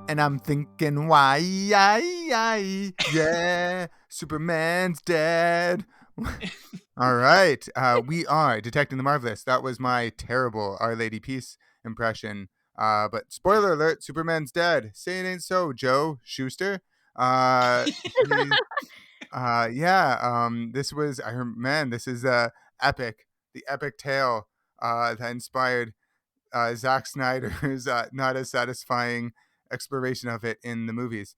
And I'm thinking, why, yeah, Superman's dead. All right, we are Detecting the Marvelous. That was my terrible Our Lady Peace impression. But spoiler alert, Superman's dead. Say it ain't so, Joe Schuster. He, this was, this is epic. The epic tale that inspired Zack Snyder's not as satisfying exploration of it in the movies.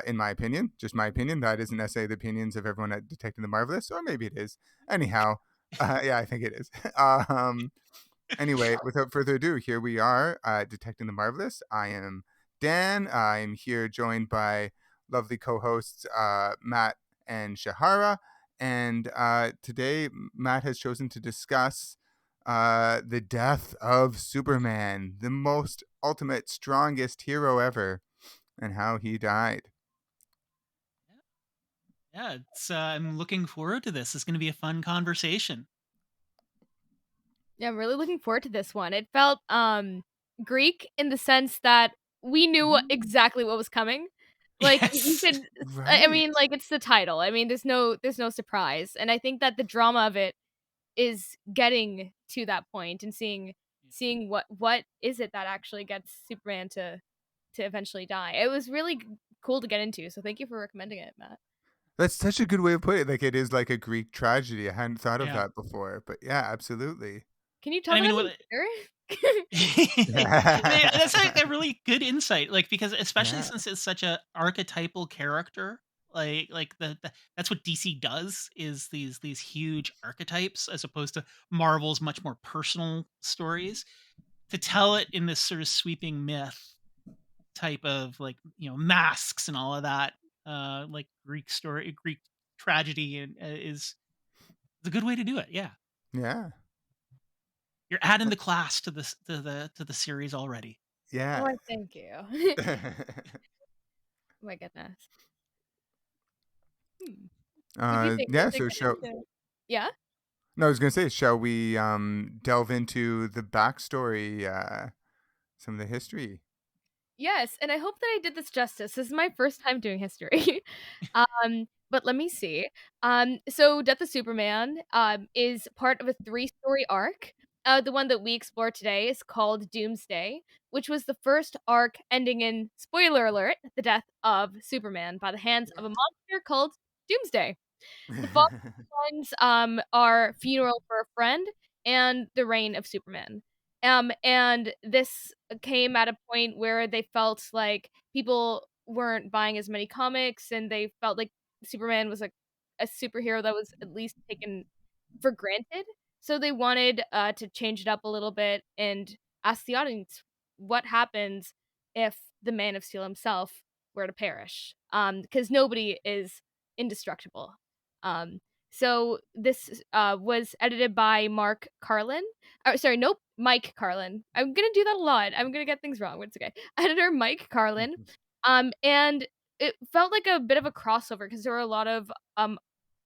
In my opinion, just my opinion. That isn't necessarily the opinions of everyone at Detecting the Marvelous, or maybe it is. Anyhow, yeah, I think it is. Anyway, without further ado, here we are, Detecting the Marvelous. I am Dan. I am here joined by lovely co-hosts Matt and Shahara. And today, Matt has chosen to discuss the death of Superman, the most ultimate, strongest hero ever, and how he died. Yeah, it's. I'm looking forward to this. It's going to be a fun conversation. Yeah, I'm really looking forward to this one. It felt Greek in the sense that we knew exactly what was coming. Like you Yes. could I mean, like, it's the title. I mean, there's no surprise. And I think that the drama of it is getting to that point and seeing what is it that actually gets Superman to eventually die. It was really cool to get into. So thank you for recommending it, Matt. That's such a good way of putting it. Like, it is like a Greek tragedy. I hadn't thought of Yeah. that before, but yeah, absolutely. Can you And tell I mean, that what? That's a really good insight. Like, because especially Yeah. since it's such a archetypal character, like that's what DC does, is these huge archetypes as opposed to Marvel's much more personal stories. To tell it in this sort of sweeping myth type of, like, masks and all of that, like Greek tragedy, and is a good way to do it. Yeah, Yeah. you're adding the class to the series already. Yeah. Why, thank you. My goodness. Would you think Yeah, that so shall Yeah? no, I was gonna say, shall we delve into the backstory, some of the history? Yes, and I hope that I did this justice. This is my first time doing history. But let me see. So Death of Superman is part of a three-story arc. The one that we explore today is called Doomsday, which was the first arc ending in, spoiler alert, the death of Superman by the hands of a monster called Doomsday. The following ones are Funeral for a Friend and The Reign of Superman. And this came at a point where they felt like people weren't buying as many comics, and they felt like Superman was a superhero that was at least taken for granted. So they wanted to change it up a little bit and ask the audience what happens if the Man of Steel himself were to perish. Because nobody is indestructible. Um, so this was edited by Mark Carlin. Sorry, nope, Mike Carlin. I'm gonna do that a lot. I'm gonna get things wrong. But it's okay. Editor Mike Carlin. And it felt like a bit of a crossover because there were a lot of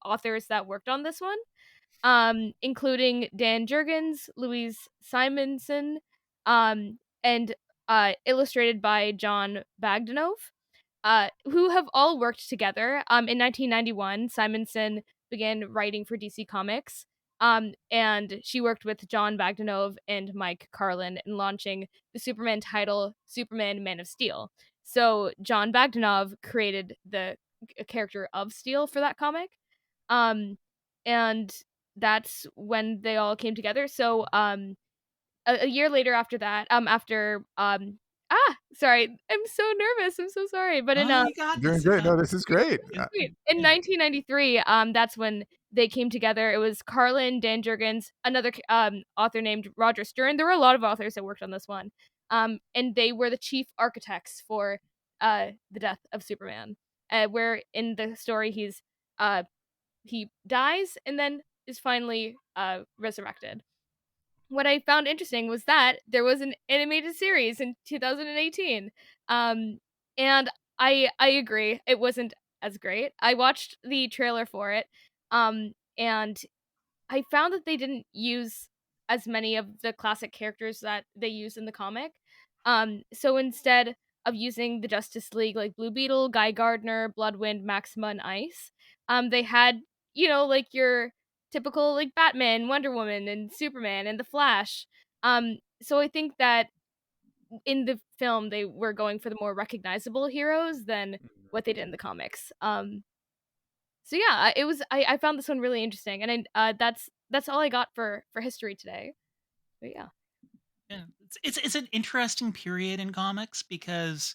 authors that worked on this one, including Dan Jurgens, Louise Simonson, and illustrated by John Bagdanov, who have all worked together. In 1991, Simonson began writing for DC Comics, and she worked with John Bagdanov and Mike Carlin in launching the Superman title, Superman Man of Steel. So John Bagdanov created the character of Steel for that comic, and that's when they all came together. So a year later after that, sorry, I'm so nervous. I'm so sorry. But in Oh, you got Doing this. You great. got No, this. this is great. wait, in 1993, that's when they came together. It was Carlin, Dan Jurgens, another author named Roger Stern. There were a lot of authors that worked on this one, and they were the chief architects for the death of Superman. Where in the story he dies and then is finally resurrected. what I found interesting was that there was an animated series in 2018. Um, and I agree, it wasn't as great. I watched the trailer for it, and I found that they didn't use as many of the classic characters that they use in the comic. So instead of using the Justice League like Blue Beetle, Guy Gardner, Bloodwind, Maxima, and Ice, they had, like your typical like Batman, Wonder Woman, and Superman and the Flash. So I think that in the film they were going for the more recognizable heroes than what they did in the comics. So yeah, it was I found this one really interesting, and that's all I got for history today. But yeah. Yeah, it's an interesting period in comics because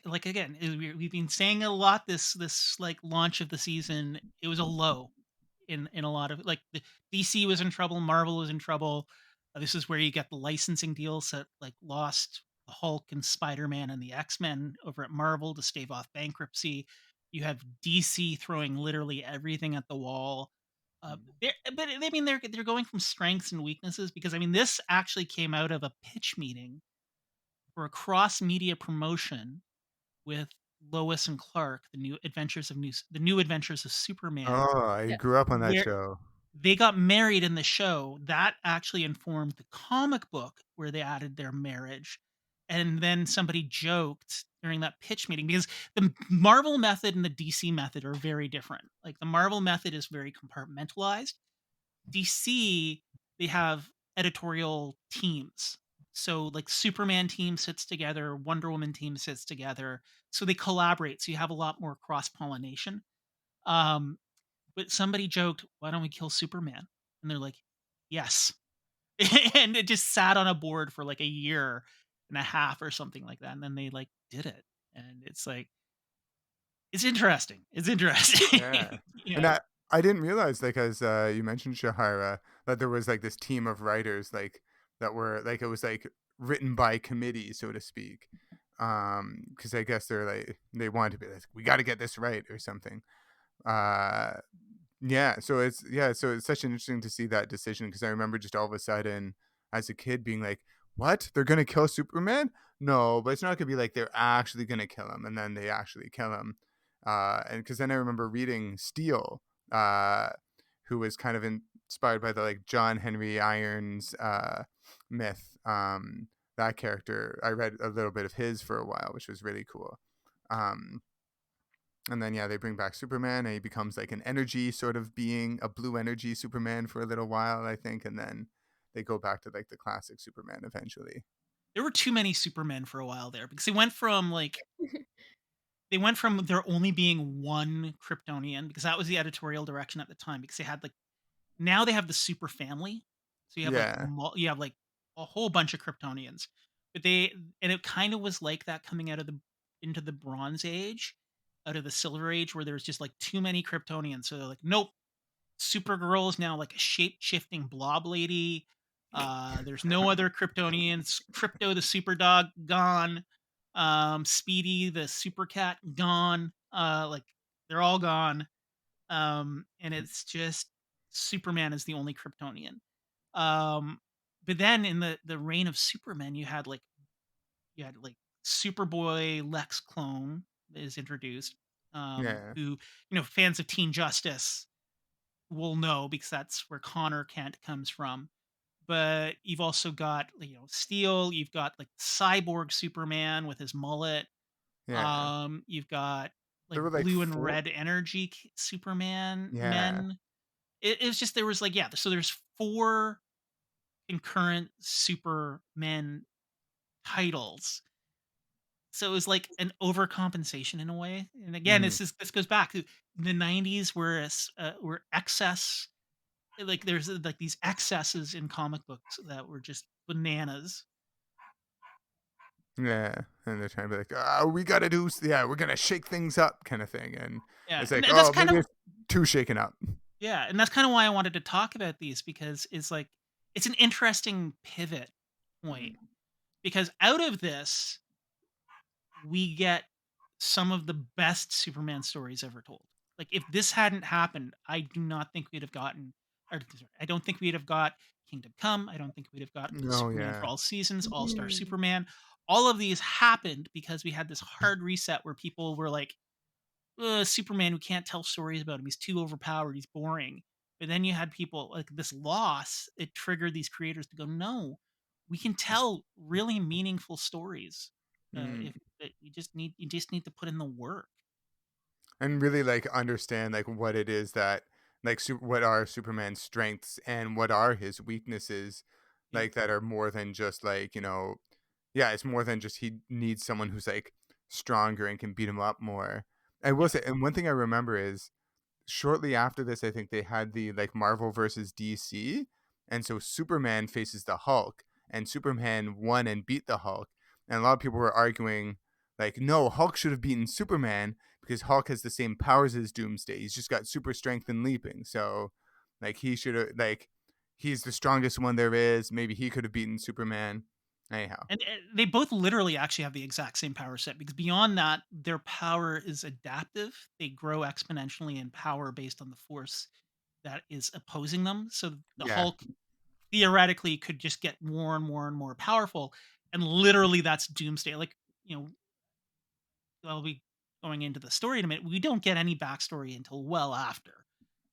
like again we've been saying a lot this like launch of the season. It was a low in a lot of like the DC was in trouble, Marvel was in trouble. This is where you get the licensing deals that like lost the Hulk and Spider-Man and the X-Men over at Marvel to stave off bankruptcy. You have DC throwing literally everything at the wall. But I mean they're going from strengths and weaknesses because I mean this actually came out of a pitch meeting for a cross media promotion with Lois and Clark, the new adventures of Superman, Oh, I Yeah. grew up on that where show. they got married in the show. That actually informed the comic book where they added their marriage. And then somebody joked during that pitch meeting because the Marvel method and the DC method are very different. Like the Marvel method is very compartmentalized. DC, they have editorial teams. So like Superman team sits together, Wonder Woman team sits together. So they collaborate. So you have a lot more cross pollination. Um, but somebody joked, "Why don't we kill Superman?" And they're like, "Yes." And it just sat on a board for like a year and a half or something like that. And then they like did it. And it's like it's interesting. It's interesting. Yeah. you And know. I didn't realize, like, as, you mentioned Shahara, that there was, like, this team of writers, like, that were like, it was, like, written by committee, so to speak. Because I guess they're, like they wanted to be like, "We gotta get this right," or something. Uh so it's such interesting to see that decision because I remember just all of a sudden as a kid being like, "What? They're gonna kill Superman? No, but it's not gonna be like they're actually gonna kill him," and then they actually kill him. And because then I remember reading Steel, uh, who was kind of inspired by the like John Henry Irons myth. That character, I read a little bit of his for a while, which was really cool. Um, and then yeah, they bring back Superman, and he becomes like an energy sort of being, a blue energy Superman for a little while, I think, and then they go back to like the classic Superman eventually. There were too many Supermen for a while there because they went from there only being one Kryptonian because that was the editorial direction at the time because they had like now they have the super family. So you have like Yeah, you have like a whole bunch of Kryptonians. But they and it kind of was like that coming out of the into the Bronze Age, out of the Silver Age where there's just like too many Kryptonians. So they're like, nope, Supergirl is now like a shape shifting blob lady. There's no other Kryptonians. Crypto the super dog gone. Speedy the super cat gone. Like they're all gone. And it's just Superman is the only Kryptonian. Um, but then in the reign of Superman, you had like Superboy Lex clone is introduced. yeah, Who fans of Teen Justice will know because that's where Connor Kent comes from. But you've also got Steel. You've got like Cyborg Superman with his mullet. yeah. You've got There like were like blue and four. red energy Superman Yeah, men. It was just there was like so there's four concurrent Superman titles. So it was like an overcompensation in a way. And again, mhm, this goes back to the '90s where excess like there's like these excesses in comic books that were just bananas. yeah. And they're trying to be like, "Oh, we gotta do, yeah, we're gonna shake things up," kind of thing, and Yeah, it's and like, that's "Oh, kind maybe of it's too shaken up." yeah, and that's kind of why I wanted to talk about these because it's an interesting pivot point because out of this we get some of the best Superman stories ever told. Like if this hadn't happened, I do not think we'd have gotten or I don't think we'd have got Kingdom Come. I don't think we'd have got Oh Superman for yeah. All Seasons, All Star Mhm. Superman. All of these happened because we had this hard reset where people were like, Superman, we can't tell stories about him. He's too overpowered. He's boring. But then you had people like this loss. It triggered these creators to go, no, we can tell really meaningful stories. Mm. If you just need to put in the work. And really like understand like what it is that like what are Superman's strengths and what are his weaknesses, Yeah, like that are more than just like, yeah, it's more than just he needs someone who's like stronger and can beat him up more. I will yeah, say, and one thing I remember is shortly after this, I think they had the like Marvel versus DC, and so Superman faces the Hulk, and Superman won and beat the Hulk, and a lot of people were arguing like, no, Hulk should have beaten Superman because Hulk has the same powers as Doomsday. He's just got super strength and leaping, so like he should have like he's the strongest one there is. Maybe he could have beaten Superman. Anyhow, and they both literally actually have the exact same power set because beyond that, their power is adaptive. They grow exponentially in power based on the force that is opposing them. So the yeah, Hulk theoretically could just get more and more and more powerful, and literally that's Doomsday. Like, you know, I'll be going into the story in a minute. We don't get any backstory until well after.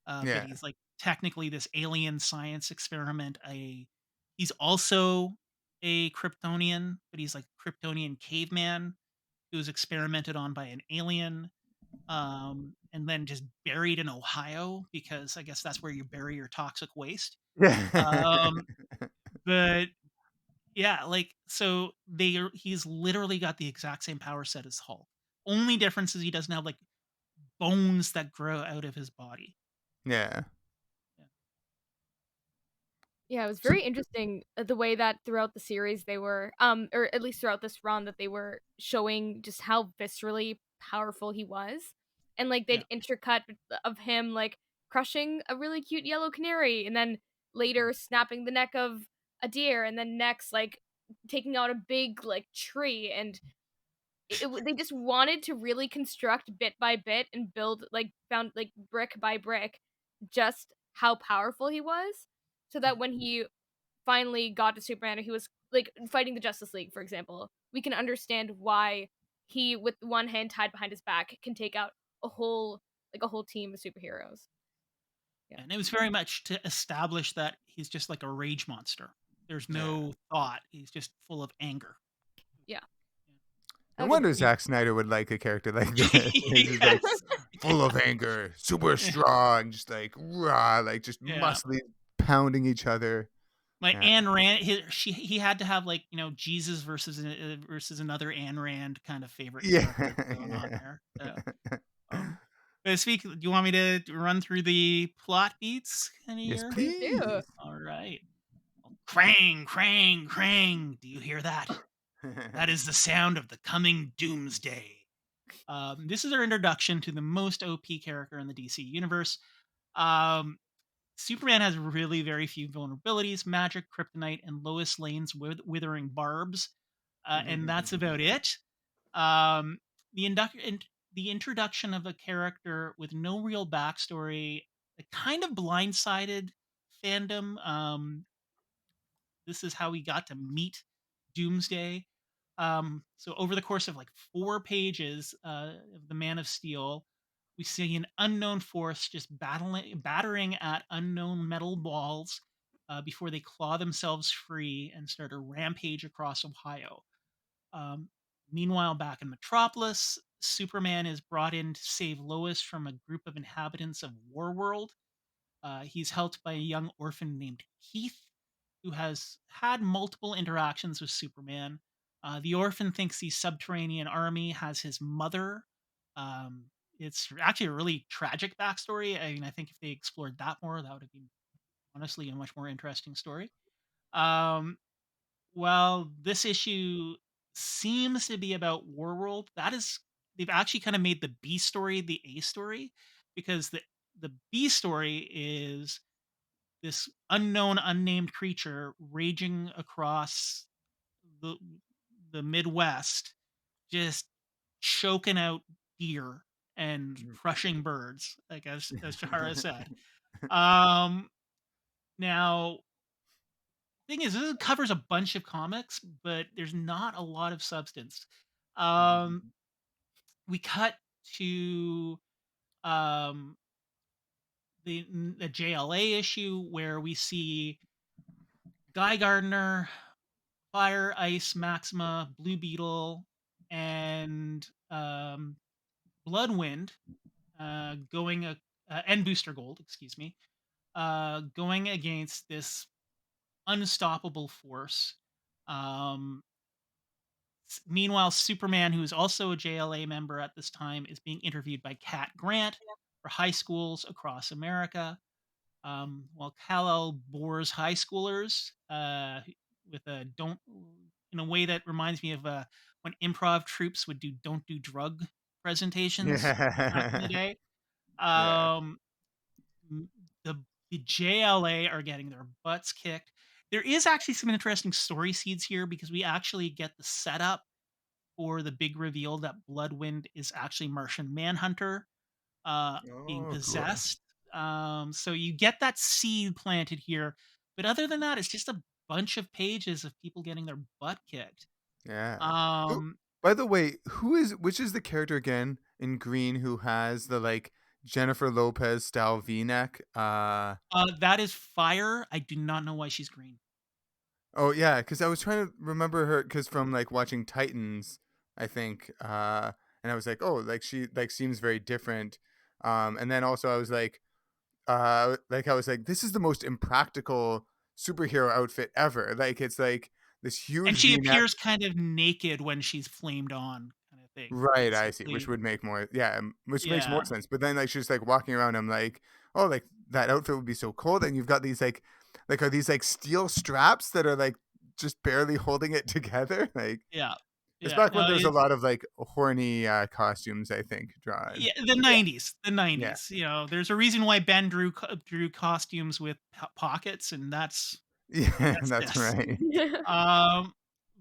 But yeah, he's like technically this alien science experiment. He's also a Kryptonian, but he's like Kryptonian caveman who was experimented on by an alien, and then just buried in Ohio because I guess that's where you bury your toxic waste. yeah, Um, but yeah, like so he's literally got the exact same power set as Hulk. Only difference is he doesn't have like bones that grow out of his body. yeah. Yeah. Yeah, it was So very interesting the way that throughout the series they were, or at least throughout this run, that they were showing just how viscerally powerful he was, and like Yeah. they'd intercut of him like crushing a really cute yellow canary, and then later snapping the neck of a deer, and then next like taking out a big like tree, and they just wanted to really construct bit by bit and build like found like brick by brick just how powerful he was, so that when he finally got to Superman and he was like fighting the Justice League, for example, we can understand why he, with one hand tied behind his back, can take out a whole team of superheroes. Yeah. And it was very much to establish that he's just like a rage monster. There's yeah. no thought. He's just full of anger. Yeah. No That was a wonder pretty Zack Snyder would like a character like Yeah. this. He's just like Yes. full of anger, super strong, just like raw, like just Yeah. muscly pounding each other. My Yeah. Ayn Rand, he had to have like Jesus versus another Ayn Rand kind of favorite character going on Yeah. there. So, Yeah. do you want me to run through the plot beats kind of Yes, here? Please do. please. All right. Krang, krang, krang. Do you hear that? That is the sound of the coming doomsday. This is our introduction to the most OP character in the DC universe. Um, Superman has really very few vulnerabilities: magic, kryptonite, and Lois Lane's withering barbs, and that's about it. Um, the the introduction of a character with no real backstory, it kind of blindsided fandom. This is how we got to meet Doomsday. So over the course of like 4 pages of the Man of Steel, we see an unknown force just battering at unknown metal balls before they claw themselves free and start a rampage across Ohio. Um, Meanwhile, back in Metropolis, Superman is brought in to save Lois from a group of inhabitants of Warworld. He's helped by a young orphan named Keith, who has had multiple interactions with Superman. The orphan thinks the subterranean army has his mother. Um, it's actually a really tragic backstory. I mean, I think if they explored that more, that would have been honestly a much more interesting story. Um, well, this issue seems to be about Warworld. That is, they've actually kind of made the B story the A story because the B story is this unknown, unnamed creature raging across the the Midwest, just choking out deer and crushing birds, like as Shahara said. Um, Now thing is, this covers a bunch of comics, but there's not a lot of substance. Um, Mhm. we cut to um, the JLA issue where we see Guy Gardner, Fire, Ice, Maxima, Blue Beetle, and Bloodwind going and Booster Gold, excuse me, going against this unstoppable force. Um, Meanwhile, Superman, who is also a JLA member at this time, is being interviewed by Cat Grant for high schools across America. While Kal-El bores high schoolers with a don't in a way that reminds me of when improv troops would do don't do drug presentations back in the Yeah. day. Yeah. Um, m- the JLA are getting their butts kicked. There is actually some interesting story seeds here because we actually get the setup for the big reveal that Bloodwind is actually Martian Manhunter being Oh, cool. possessed. So you get that seed planted here, but other than that, it's just a bunch of pages of people getting their butt kicked. Yeah. Who Um, by the way, which is the character again in green who has the, like, Jennifer Lopez style V-neck? that is Fire. I do not know why she's green. Oh, yeah, because I was trying to remember her because from, like, watching Titans, I think, and I was like, "Oh, like, she, like, seems very different." And then also I was like, I was like, "This is the most impractical superhero outfit ever." Like, it's, like, this And huge she V-neck. appears kind of naked when she's flamed on, kind of thing. Right, I see, which Basically, would make more, yeah, which makes more yeah, sense, but then, like, she's, like, walking around, I'm like, "Oh, like, that outfit would be so cold," and you've got these, like, are these, like, steel straps that are, like, just barely holding it together? Like, yeah, it's yeah. back when No, there was a it's lot of, like, horny, costumes, I think, drawn. yeah, the Yeah. '90s, the Yeah. '90s. You know, there's a reason why Ben drew costumes with pockets, and Yeah, that's that's this. right. Um,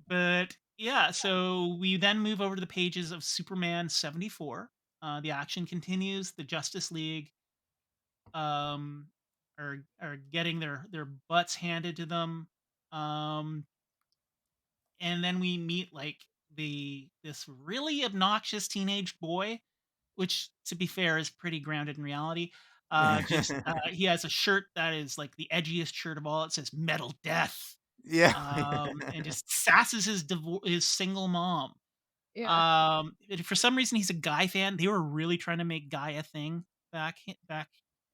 but yeah, so we then move over to the pages of Superman 74. The action continues. The Justice League um, are getting their butts handed to them, um, and then we meet like this really obnoxious teenage boy, which to be fair is pretty grounded in reality. Just he has a shirt that is like the edgiest shirt of all. It says "Metal Death." Yeah. And just sasses his single mom. Yeah. And for some reason, he's a Guy fan. They were really trying to make Guy a thing back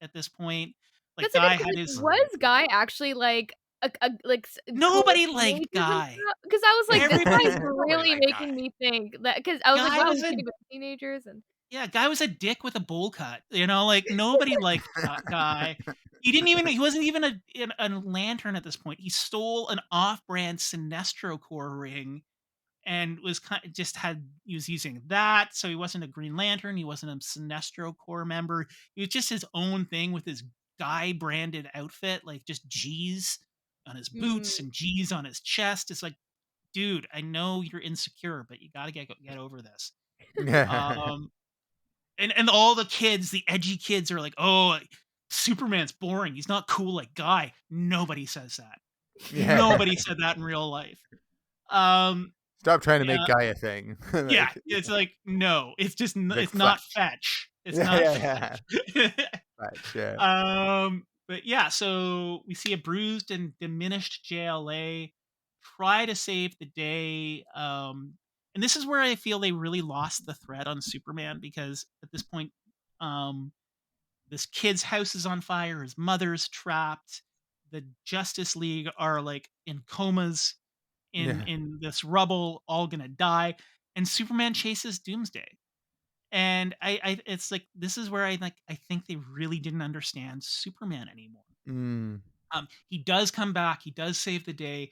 at this point. Like That's a good Guy had question. his Was Guy actually, like, a like, cool nobody liked teenagers and Guy. stuff? Because I was like, "This guy's Everybody Nobody really like Guy. making me think that." Because I was like, Guy "Wow, was he's a getting with teenagers," and yeah, Guy was a dick with a bowl cut. You know, like nobody liked Guy. He wasn't even a lantern at this point. He stole an off-brand Sinestro Corps ring and was kind just had he was using that, so he wasn't a Green Lantern, he wasn't a Sinestro Corps member. He was just his own thing with his Guy branded outfit, like just G's on his mm. boots and G's on his chest. It's like, dude, I know you're insecure, but you got to get over this. Um, and all the kids, the edgy kids, are like, oh, Superman's boring. He's not cool like Guy. Nobody says that. Yeah. Nobody said that in real life. Um, Stop trying to make yeah, Guy a thing. Yeah, Like, it's like, no, it's just like it's not Fletch. fetch. It's Yeah, not yeah, yeah. fetch. Fletch, yeah. But yeah, so we see a bruised and diminished JLA try to save the day. And this is where I feel they really lost the thread on Superman because at this point, um, this kid's house is on fire, his mother's trapped, the Justice League are like in comas Yeah. in this rubble, all gonna die, and Superman chases Doomsday. And I it's like this is where I think they really didn't understand Superman anymore. Mm, He does come back, he does save the day,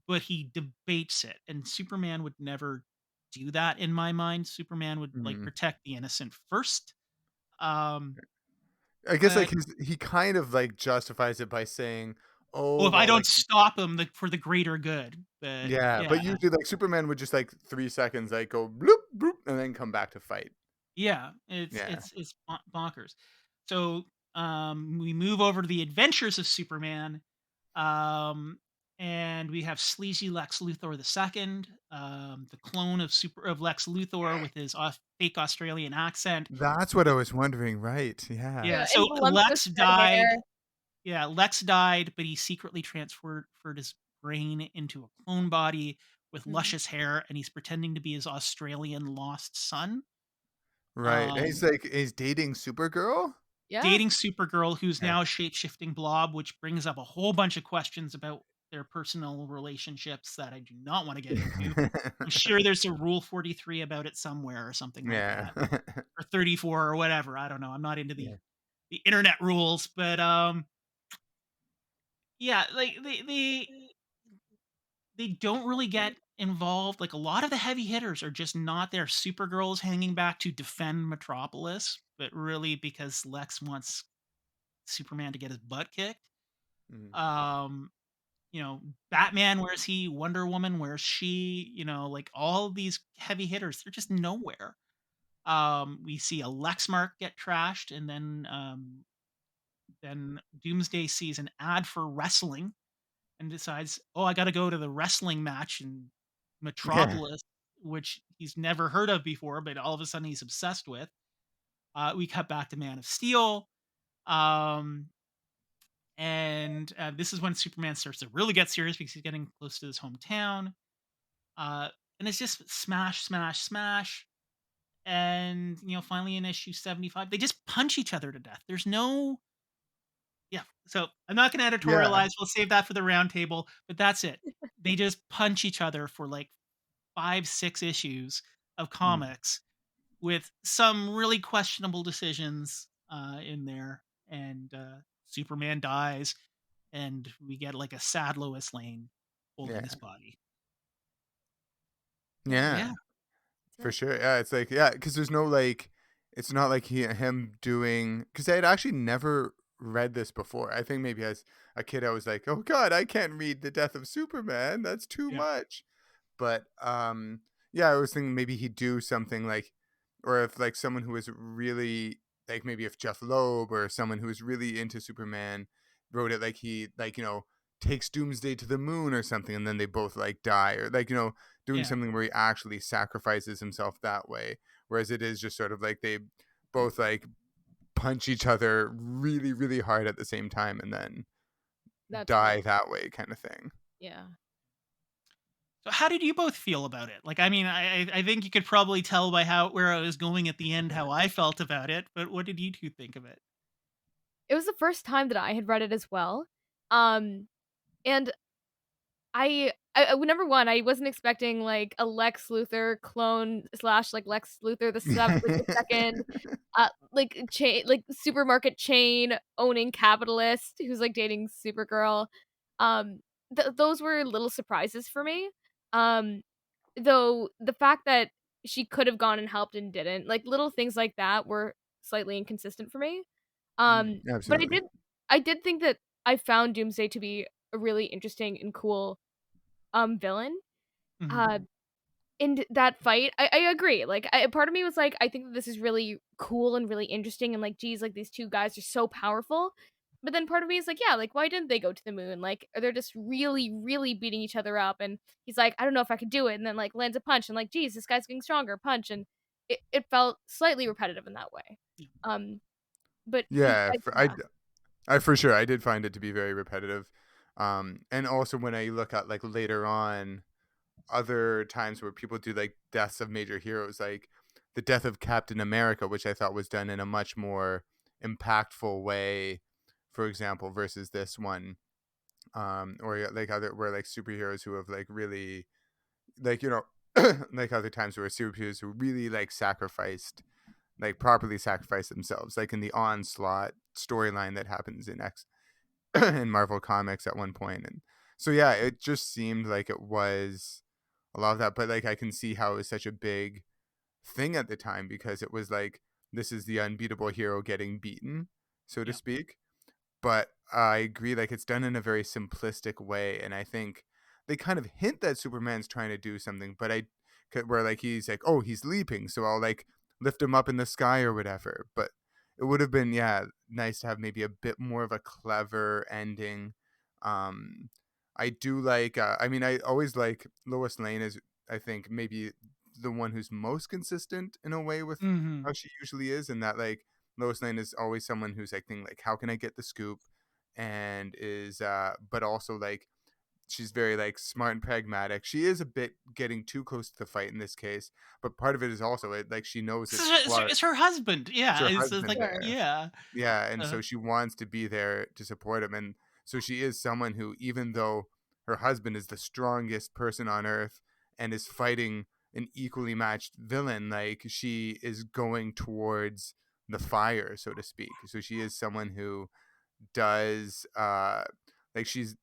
but he debates it, and Superman would never do that in my mind. Superman would like mm. protect the innocent first. Um, I guess, like, but he kind of, like, justifies it by saying, "Oh, well, if I well, don't like." stop him for the greater good, but Yeah, yeah. but usually, like, Superman would just, like, 3 seconds, like, go bloop, bloop, and then come back to fight. Yeah, it's Yeah. it's it's bonkers. So we move over to the Adventures of Superman, um, and we have sleazy Lex Luthor the second, the clone of Lex Luthor with his fake Australian accent. That's what I was wondering, right, yeah. Yeah, Yeah, and so voluptuous Lex red died. hair. Yeah, Lex died, but he secretly transferred his brain into a clone body with Mhm. luscious hair, and he's pretending to be his Australian lost son. Right, and Um, he's dating Supergirl? Yeah. Dating Supergirl, who's Yeah. now a shape-shifting blob, which brings up a whole bunch of questions about their personal relationships that I do not wanna get into. I'm sure there's a Rule 43 about it somewhere or something like Yeah. that, or 34 or whatever, I don't know, I'm not into Yeah. the internet rules, but, yeah, like, they don't really get involved, like, a lot of the heavy hitters are just not there. Supergirl's hanging back to defend Metropolis, but really because Lex wants Superman to get his butt kicked. Mhm. Um, Batman, where's he? Wonder Woman, where's she? Like, all these heavy hitters, they're just nowhere. We see a Lexmark get trashed, and then Doomsday sees an ad for wrestling and decides, "Oh, I gotta go to the wrestling match in Yeah. Metropolis," which he's never heard of before, but all of a sudden he's obsessed with. We cut back to Man of Steel. Um, and this is when Superman starts to really get serious because he's getting close to his hometown. Uh, and it's just smash, smash, smash. And, finally in issue 75, they just punch each other to death. There's no, yeah. So I'm not going to Yeah. editorialize. We'll save that for the roundtable, but that's it. They just punch each other for like 5, 6 issues of Mm. comics with some really questionable decisions in there. And Superman dies, and we get like a sad Lois Lane holding his Yeah. body. Yeah. Yeah. Yeah, That's For right. sure. Yeah, it's like yeah, because there's no like it's not like him doing because I had actually never read this before. I think maybe as a kid I was like, "Oh god, I can't read The Death of Superman. That's too yeah, much." But yeah, I was thinking maybe he'd do something like or if like someone who was really like maybe if Jeff Loeb or someone who was really into Superman wrote it like he like, takes Doomsday to the moon or something and then they both like die or like, doing yeah. something where he actually sacrifices himself that way. Whereas it is just sort of like they both like punch each other really, really hard at the same time and then That's die right. that way kind of thing. Yeah. So how did you both feel about it? Like, I mean, I think you could probably tell by how where I was going at the end how I felt about it, but what did you two think of it? It was the first time that I had read it as well. Um, and number one, I wasn't expecting like a Lex Luthor clone slash like Lex Luthor like the second, like chain like supermarket chain owning capitalist who's like dating Supergirl. Um, those were little surprises for me. Um, though the fact that she could have gone and helped and didn't, like little things like that were slightly inconsistent for me. Mm, But absolutely. I did think that I found Doomsday to be a really interesting and cool villain. Mhm. Uh in that fight, I agree. Like part of me was like, I think that this is really cool and really interesting and like geez, like these two guys are so powerful. But then part of me is like, yeah, like why didn't they go to the moon? Like they're just really, really beating each other up. And he's like, I don't know if I could do it. And then like lands a punch and like, geez, this guy's getting stronger, punch. And it felt slightly repetitive in that way. Yeah. Um, but Yeah, yeah, I for sure I did find it to be very repetitive. And also when I look at like later on other times where people do like deaths of major heroes, like the death of Captain America, which I thought was done in a much more impactful way, for example, versus this one. Or yeah, like other where like superheroes who have like really like like other times where superheroes who really like sacrificed like properly sacrificed themselves, like in the onslaught storyline that happens in in Marvel Comics at one point. And so yeah, it just seemed like it was a lot of that, but like I can see how it was such a big thing at the time because it was like this is the unbeatable hero getting beaten, so to Yeah. speak. But I agree, like it's done in a very simplistic way, and I think they kind of hint that Superman's trying to do something, but where like he's like, oh, he's leaping, so I'll like lift him up in the sky or whatever. But it would have been nice to have maybe a bit more of a clever ending. Um, I do like, I mean, I always like Lois Lane is, I think, maybe the one who's most consistent in a way with Mhm. how she usually is, and that, like, Lois Lane is always someone who's like thinking like, how can I get the scoop? And is, but also like she's very like smart and pragmatic. She is a bit getting too close to the fight in this case, but part of it is also it like she knows it's Clark, It's her husband. it's Yeah, her it's husband like Sure. there. yeah. Yeah, and Uh, so she wants to be there to support him, and so she is someone who, even though her husband is the strongest person on earth and is fighting an equally matched villain, like she is going towards the fire, so to speak. So she is someone who does like she's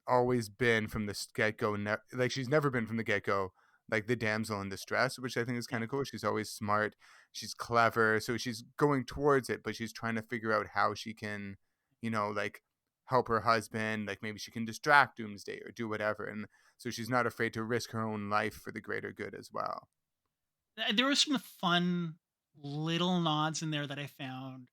always been from the get go. Like she's never been from the get go like the damsel in distress, which I think is yeah. kind of cool. She's always smart, she's clever, so she's going towards it, but she's trying to figure out how she can, like help her husband. Like maybe she can distract Doomsday or do whatever, and so she's not afraid to risk her own life for the greater good as well. There were some fun little nods in there that I found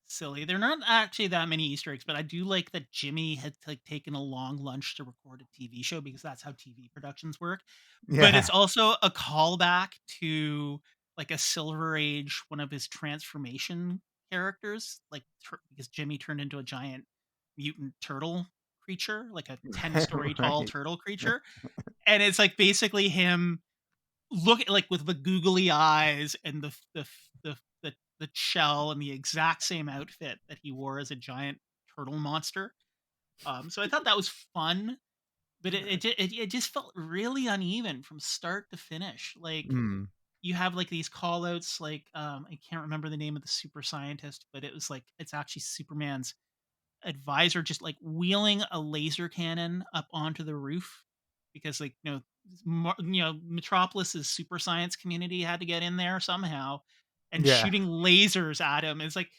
silly. They're not actually that many Easter eggs, but I do like that Jimmy had like taken a long lunch to record a TV show because that's how TV productions work. But Yeah. it's also a callback to like a Silver Age, one of his transformation characters, like because Jimmy turned into a giant mutant turtle creature, like a 10-story tall Right. turtle creature. And it's like basically him look like with the googly eyes and the shell and the exact same outfit that he wore as a giant turtle monster. So I thought that was fun, but it just felt really uneven from start to finish. Like Mm. you have like these call outs, like I can't remember the name of the super scientist, but it was like it's actually Superman's advisor just like wheeling a laser cannon up onto the roof because like Metropolis's super science community had to get in there somehow and Yeah. shooting lasers at him. It's like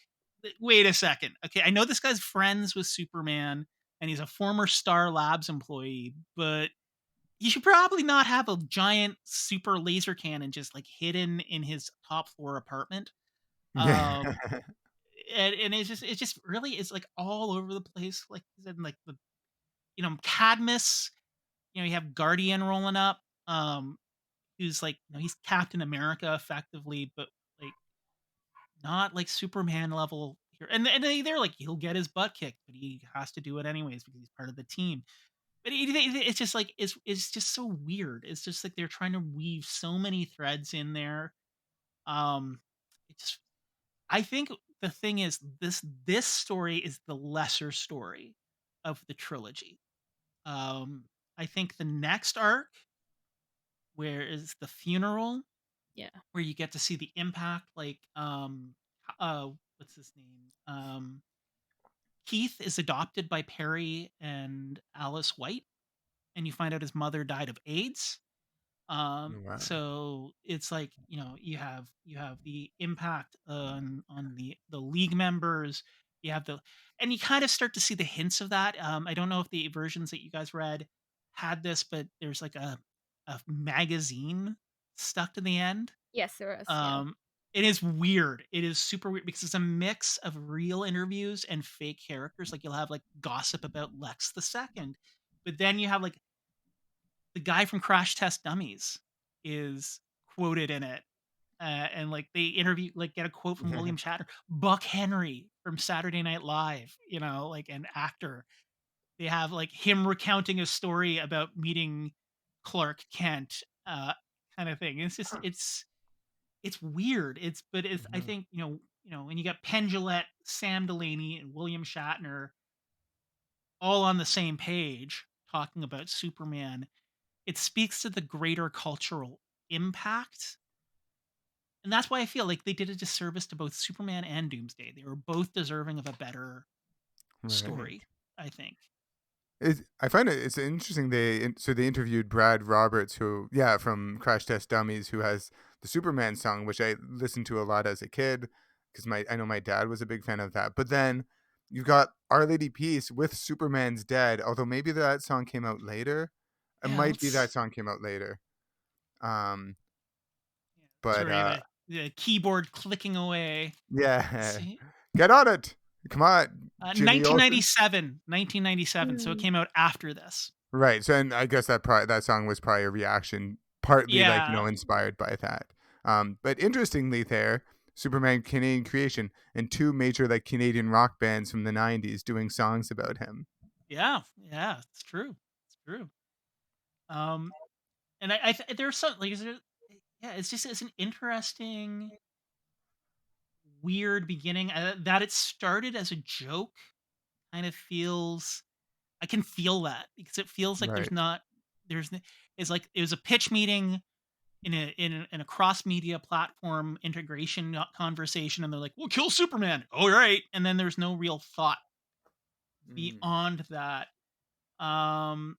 wait a second, okay, I know this guy's friends with Superman and he's a former Star Labs employee, but you should probably not have a giant super laser cannon just like hidden in his top floor apartment. Yeah. um and it's just really is like all over the place. Like I said, like the Cadmus, you have Guardian rolling up, who's like he's Captain America effectively, but like not like Superman level here. And they're like he'll get his butt kicked, but he has to do it anyways because he's part of the team. But it's just like it's just so weird. It's just like they're trying to weave so many threads in there. It just I think the thing is this story is the lesser story of the trilogy. Um, I think the next arc, where is the funeral, Yeah. where you get to see the impact, like what's his name? Keith is adopted by Perry and Alice White, and you find out his mother died of AIDS. Wow. So it's like, you have the impact on the league members. You have the and you kind of start to see the hints of that. I don't know if the versions that you guys read had this, but there's like a magazine stuck to the end. Yes, there is. Yeah. Um, it is weird. It is super weird because it's a mix of real interviews and fake characters. Like you'll have like gossip about Lex the Second, but then you have like the guy from Crash Test Dummies is quoted in it. And like they interview, like get a quote from William Shatner, Buck Henry from Saturday Night Live, like an actor. They have like him recounting a story about meeting Clark Kent, kind of thing. It's weird. But I Mhm. think and you got Penn Jillette, Sam Delaney, and William Shatner all on the same page talking about Superman. It speaks to the greater cultural impact. And that's why I feel like they did a disservice to both Superman and Doomsday. They were both deserving of a better Right. story, I think. I find it's interesting. So they interviewed Brad Roberts, who, yeah, from Crash Test Dummies, who has the Superman song, which I listened to a lot as a kid because I know my dad was a big fan of that. But then you've got Our Lady Peace with Superman's Dead, although maybe that song came out later. It Yeah, might be that let's song came out later. Um, yeah, but sorry, the keyboard clicking away. Let's yeah, see. get on it. Come on, Jimmy Olsen. 1997, 1997. So it Mm. came out after this. Right. So, and I guess that song was probably a reaction, partly like Yeah, inspired by that. But interestingly, there, Superman Canadian creation and two major like Canadian rock bands from the '90s doing songs about him. yeah, yeah. It's true. It's true. Um, and there's some like, yeah, it's an interesting, weird beginning. That it started as a joke kind of feels. I can feel that because it feels like Right. it's like it was a pitch meeting in a cross media platform integration conversation, and they're like, "We'll kill Superman." All right, and then there's no real thought Mm. beyond that. Um,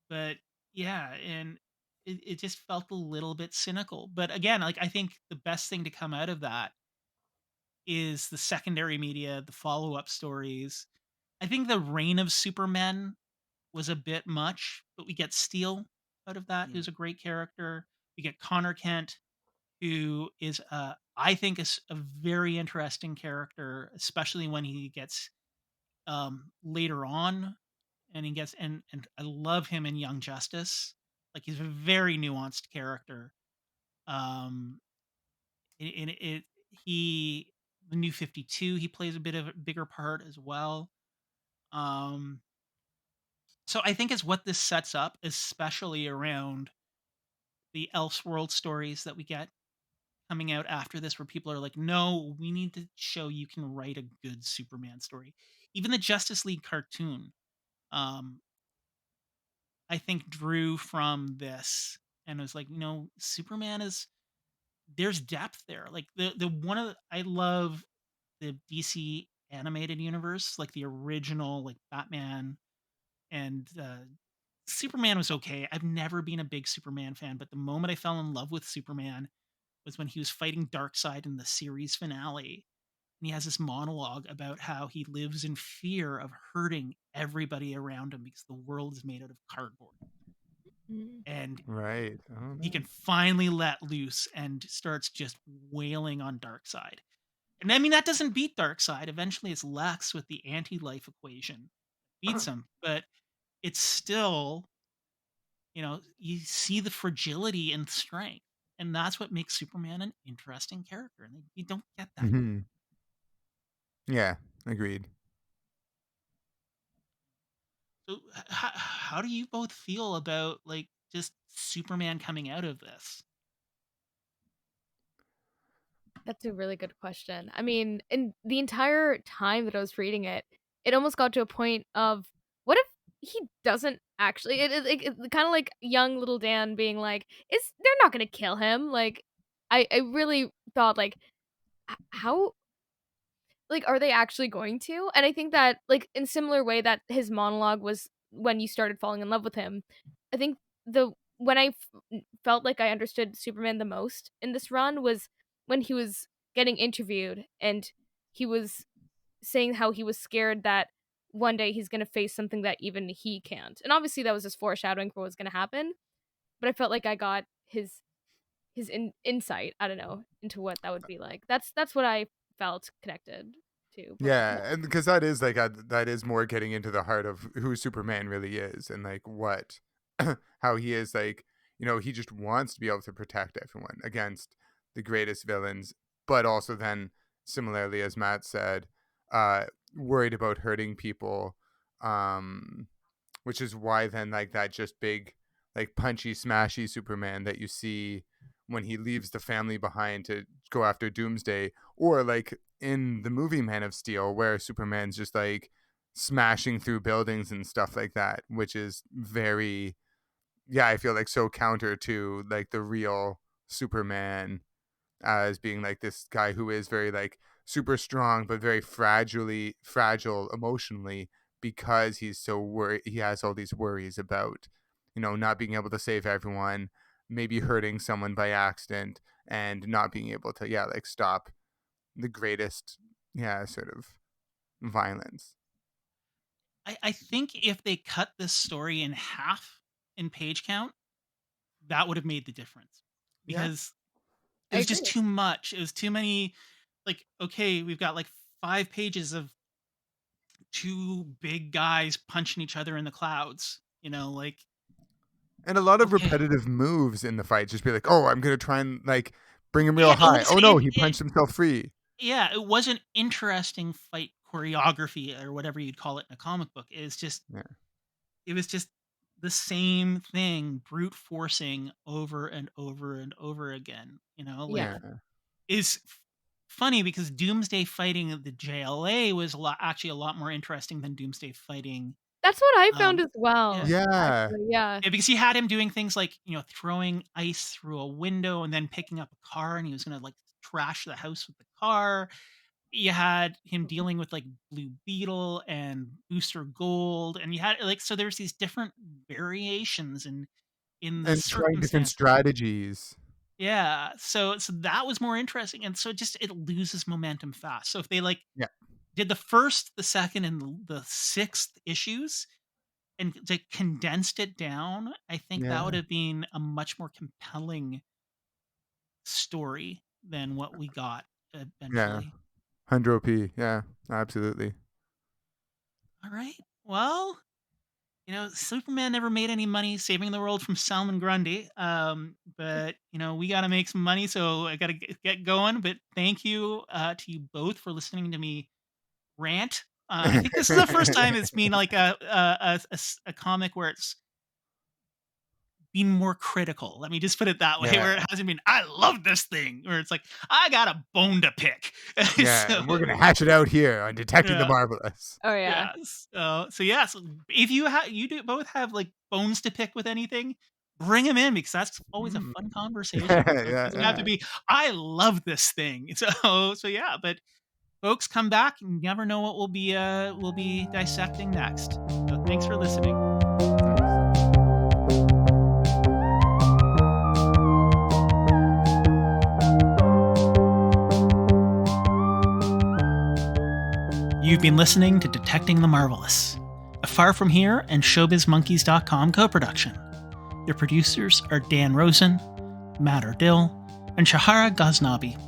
but yeah, and it just felt a little bit cynical. But again, like I think the best thing to come out of that is the secondary media, the follow up stories. I think the reign of Superman was a bit much, but we get Steel out of that, Mm. who's a great character. We get Connor Kent, who is, I think, is a very interesting character, especially when he gets later on, and he gets and I love him in Young Justice. Like he's a very nuanced character. Um, it he the New 52, he plays a bit of a bigger part as well. Um, so I think is what this sets up, especially around the Elseworld stories that we get coming out after this, where people are like, no, we need to show you can write a good Superman story. Even the Justice League cartoon, um, I think drew from this and was like, Superman is there's depth there. Like the one of I love the DC animated universe, like the original, like Batman and Superman was okay. I've never been a big Superman fan, but the moment I fell in love with Superman was when he was fighting Darkseid in the series finale. And he has this monologue about how he lives in fear of hurting everybody around him because the world is made out of cardboard. Mm. And Right. Oh he can man. finally let loose and starts just wailing on Darkseid. And I mean, that doesn't beat Darkseid. Eventually, it's Lex with the anti life equation beats him, but it's still, you see the fragility and strength. And that's what makes Superman an interesting character. And you don't get that. Hmm. Yeah. Agreed. So, how do you both feel about like just Superman coming out of this? That's a really good question. I mean, in the entire time that I was reading it, it almost got to a point of what if he doesn't actually it kind of like young little Dan being like, is they're not going to kill him. Like I really thought like how like, are they actually going to? And I think that, like, in similar way that his monologue was when you started falling in love with him, I think the when felt like I understood Superman the most in this run was when he was getting interviewed and he was saying how he was scared that one day he's gonna face something that even he can't. And obviously that was just foreshadowing for what was gonna happen, but I felt like I got his insight, I don't know, into what that would be like. That's what I felt connected to Yeah, more. and because that is like that is more getting into the heart of who Superman really is and like what how he is like, he just wants to be able to protect everyone against the greatest villains, but also then similarly as Matt said, uh worried about hurting people. Um which is why then like that just big like punchy smashy Superman that you see when he leaves the family behind to go after Doomsday, or like in the movie Man of Steel where Superman's just like smashing through buildings and stuff like that, which is very, yeah, I feel like so counter to like the real Superman as being like this guy who is very like super strong but very fragile emotionally, because he's so worried, he has all these worries about not being able to save everyone, maybe hurting someone by accident, and not being able to, yeah, like stop the greatest, yeah, sort of violence. I think if they cut this story in half in page count, that would have made the difference Yeah. because it I was just agree. too much. It was too many. Like, okay, we've got like 5 pages of two big guys punching each other in the clouds. Like, And a lot of okay. repetitive moves in the fight. Just be like, oh, I'm gonna try and like bring him real Yeah, it high. was Oh no, he punched himself free. yeah, it was an interesting fight choreography or whatever you'd call it in a comic book. Yeah, It was just the same thing, brute forcing over and over and over again. Like, Yeah. yeah, is funny because Doomsday fighting the JLA was actually a lot more interesting than Doomsday fighting. That's what I found Um, as well, yeah, yeah, actually, yeah. yeah, because he had him doing things like throwing ice through a window and then picking up a car, and he was gonna like trash the house with the car. You had him dealing with like Blue Beetle and Booster Gold, and you had like so there's these different variations in the and trying different circumstances. strategies. Yeah, so that was more interesting, and so it loses momentum fast. So if they like Yeah, did the first, the second, and the sixth issues, and they condensed it down, I think that would yeah, have been a much more compelling story than what we got yeah. eventually. 100 p. Yeah, absolutely. All right. Well, Superman never made any money saving the world from Salmon Grundy. But we got to make some money, so I got to get going. But thank you to you both for listening to me rant. I think this is the first time it's been like a comic where it's been more critical. Let me just put it that way, Yeah, where it hasn't been I love this thing, where it's like I got a bone to pick. yeah, So and we're gonna hash it out here on Detecting the yeah. Marvelous. Oh, yeah. Yes. So yeah. So if you do both have like bones to pick with anything, bring them in because that's always a Mm. fun conversation. So it Yeah, doesn't have to yeah. be I love this thing. So yeah. But folks, come back. You never know what we'll be dissecting next. So thanks for listening. Thanks. You've been listening to Detecting the Marvelous, a Far From Here and ShowbizMonkeys.com co-production. Your producers are Dan Rosen, Matt Erdill, and Shahara Ghaznavi.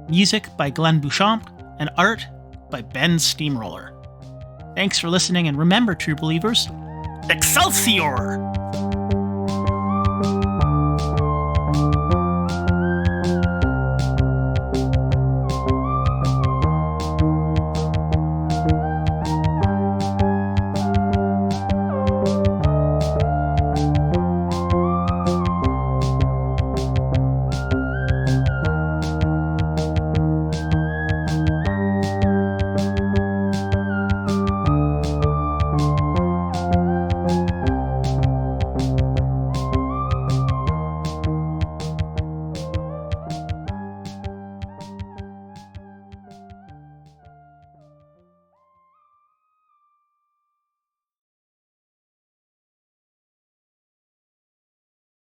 Music by Glenn Bouchamp and art by Ben Steamroller. Thanks for listening, and remember, true believers, Excelsior!